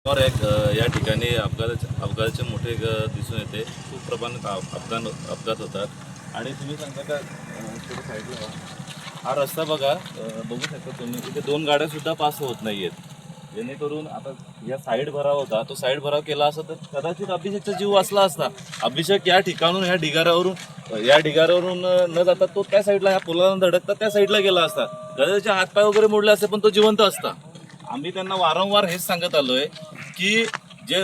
और एक या ठिकाणी अपघाताचे मोठे दिसून येते. खूप प्रमाणात अपघात होतात आणि तुम्ही सांगता का थोडं साईडला हा रस्ता बघा, बघू शकता तुम्ही, इथे 2 गाड्या सुद्धा पास होत नाहीयेत. जेणेकरून आता या साईड भराव होता, तो साईड भराव केला असता तर कदाचित अभिषेकचा जीव वाचला असता. अभिषेक या ठिकाणून या ढिगाऱ्यावरून न जाता तो त्या साईडला, ह्या पुलाला धडकता त्या साईडला गेला असता. त्याचे हातपाय वगैरे मोडले असते पण तो जिवंत असता. आम्ही त्यांना वारंवार हेच सांगत आलोय की जे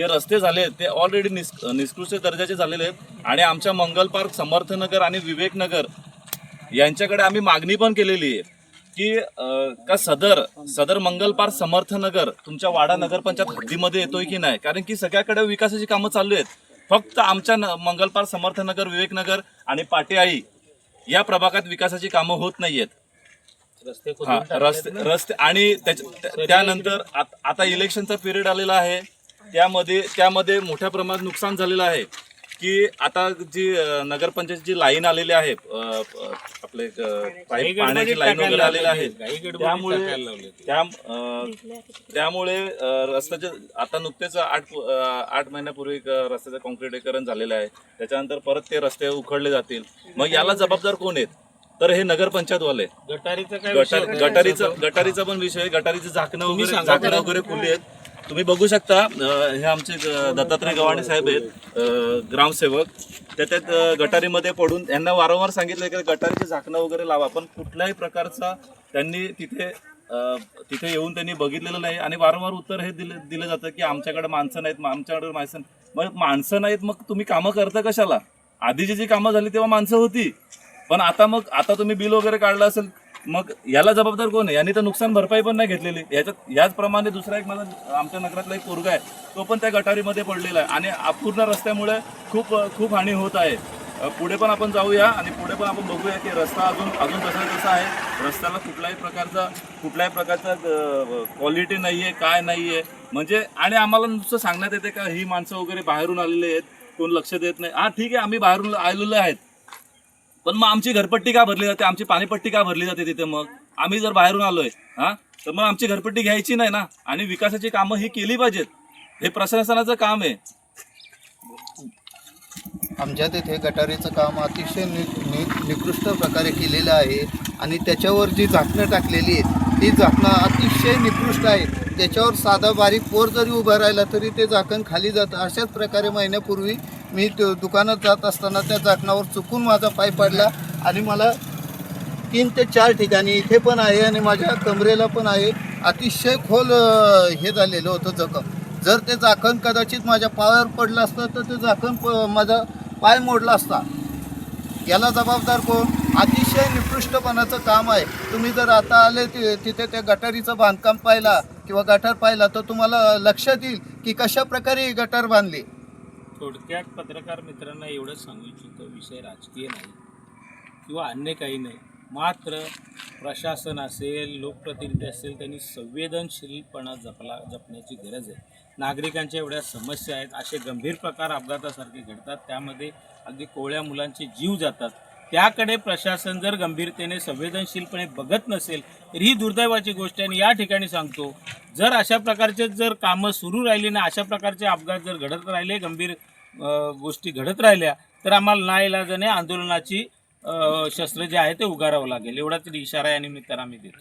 रस्ते झाले ते ऑलरेडी निकृष्ट दर्जाचे झालेले आहेत आणि आमच्या मंगल पार्क, समर्थनगर आणि विवेकनगर यांच्याकडे आम्ही मागणी पण केलेली आहे की का सदर मंगल पार्क, समर्थनगर तुमच्या वाडा नगरपंचायत हद्दीमध्ये येतोय की नाही. कारण की सगळ्याकडे विकासाची कामं चालू आहेत. फक्त आमच्या मंगल पार्क, समर्थनगर, विवेकनगर आणि पाटेआळी या प्रभागात विकासाची कामं होत नाहीयेत. रस्ते आणि त्यानंतर आता इलेक्शनचा पिरियड आलेला आहे. त्यामध्ये मोठ्या प्रमाणात नुकसान झालेलं आहे की आता जी नगरपंचायतची लाईन आलेली आहे, आपले पाण्याची लाईन वगैरे आलेली आहे, त्यामुळे रस्त्याचे आता नुकतेच 8 महिन्यापूर्वी रस्त्याचं कॉन्क्रिटीकरण झालेलं आहे. त्याच्यानंतर परत ते रस्ते उखडले जातील. मग याला जबाबदार कोण आहेत? तर हे नगरपंचायतवाले. गटारीचा पण विषय, गटारीचे झाकणं वगैरे खुले आहेत. तुम्ही बघू शकता, हे आमचे दत्तात्रय गव्हाणे साहेब आहेत, ग्रामसेवक. त्यात गटारीमध्ये पडून यांना वारंवार सांगितलं की गटारीचे झाकणं वगैरे लावा, पण कुठल्याही प्रकारचा त्यांनी तिथे येऊन त्यांनी बघितलेलं नाही. आणि वारंवार उत्तर हे दिलं जातं की आमच्याकडे माणसं नाहीत. मग माणसं नाहीत, मग तुम्ही कामं करता कशाला? आधीची जी कामं झाली तेव्हा माणसं होती, पण आता तुम्ही बिल वगैरे काढलं असेल, मग याला जबाबदार कोण आहे? यांनी तर नुकसान भरपाई पण नाही घेतलेली. याचप्रमाणे दुसरा एक माझा आमच्या नगरातला एक पोरगा आहे, तो पण त्या गटारीमध्ये पडलेला आहे आणि अपूर्ण रस्त्यामुळे खूप हानी होत आहे. पुढे पण आपण जाऊया आणि पुढे पण आपण बघूया की रस्ता अजून तसा आहे. रस्त्याला कुठल्याही प्रकारचा क्वालिटी नाहीये, काय नाहीये म्हणजे. आणि आम्हाला नुसतं सांगण्यात येते का ही माणसं वगैरे बाहेरून आलेली आहेत, कोण लक्ष देत नाही. हा ठीक आहे, आम्ही बाहेरून आलेलो आहेत, पण मग आमची घरपट्टी का भरली जाते? आमची पाणीपट्टी का भरली जाते तिथे? मग आम्ही जर बाहेरून आलोय तर मग आमची घरपट्टी घ्यायची नाही ना. आणि विकासाची कामं ही केली पाहिजेत, हे प्रशासनाचं काम आहे. आमच्या तिथे गटारीचं काम अतिशय निकृष्ट प्रकारे केलेलं आहे आणि त्याच्यावर जी झाकणं टाकलेली आहेत ती झाकणं अतिशय निकृष्ट आहेत. त्याच्यावर साधा बारीक पोर जरी उभं राहिला तरी ते झाकण खाली जातं. अशाच प्रकारे महिन्यापूर्वी मी दुकानात जात असताना त्या झाकणावर चुकून माझा पाय पडला आणि मला 3 ते 4 ठिकाणी इथे पण आहे आणि माझ्या कमरेला पण आहे. अतिशय खोल हे झालेलं होतं जखम. जर ते झाकण कदाचित माझ्या पायावर पडलं असतं तर ते झाकण माझा पाय मोडला असता. याला जबाबदार कोण? अतिशय निकृष्टपणाचं काम आहे. तुम्ही जर आता आले तिथे त्या गटारीचं बांधकाम पाहिला किंवा गटार पाहिला तर तुम्हाला लक्षात येईल की कशा प्रकारे गटार बांधली. थोडक्यात पत्रकार मित्रांना एवढंच सांगू इच्छितो, विषय राजकीय नाही किंवा अन्य काही नाही. मात्र प्रशासन असेल, लोकप्रतिनिधी असेल, त्यांनी संवेदनशीलपणा जपण्याची गरज आहे. नागरिकांच्या एवढ्या समस्या आहेत, असे गंभीर प्रकार अपघातासारखे घडतात, त्यामध्ये अगदी कोवळ्या मुलांचे जीव जातात. त्याकडे प्रशासन जर गंभीरतेने संवेदनशीलपणे बघत नसेल तर ही दुर्दैवाची गोष्ट आहे. आणि या ठिकाणी सांगतो, जर अशा प्रकारचे कामं सुरू राहिली ना, अशा प्रकारचे अपघात जर घडत राहिले, गंभीर गोष्टी घडत राहिल्या, तर आम्हाला नाईलाजाने आंदोलनाची शस्त्र जे आहे ते उगारावं लागेल. एवढा तरी इशारा या निमित्तानं आम्ही देतो.